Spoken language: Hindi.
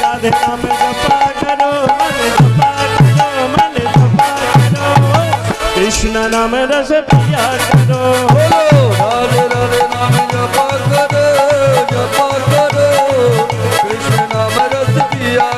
राधे नाम जपा करो मन जपा करो मन जपा करो कृष्ण नाम रस पिया करो राधे राधे नाम जपा करो कृष्ण नाम रस पिया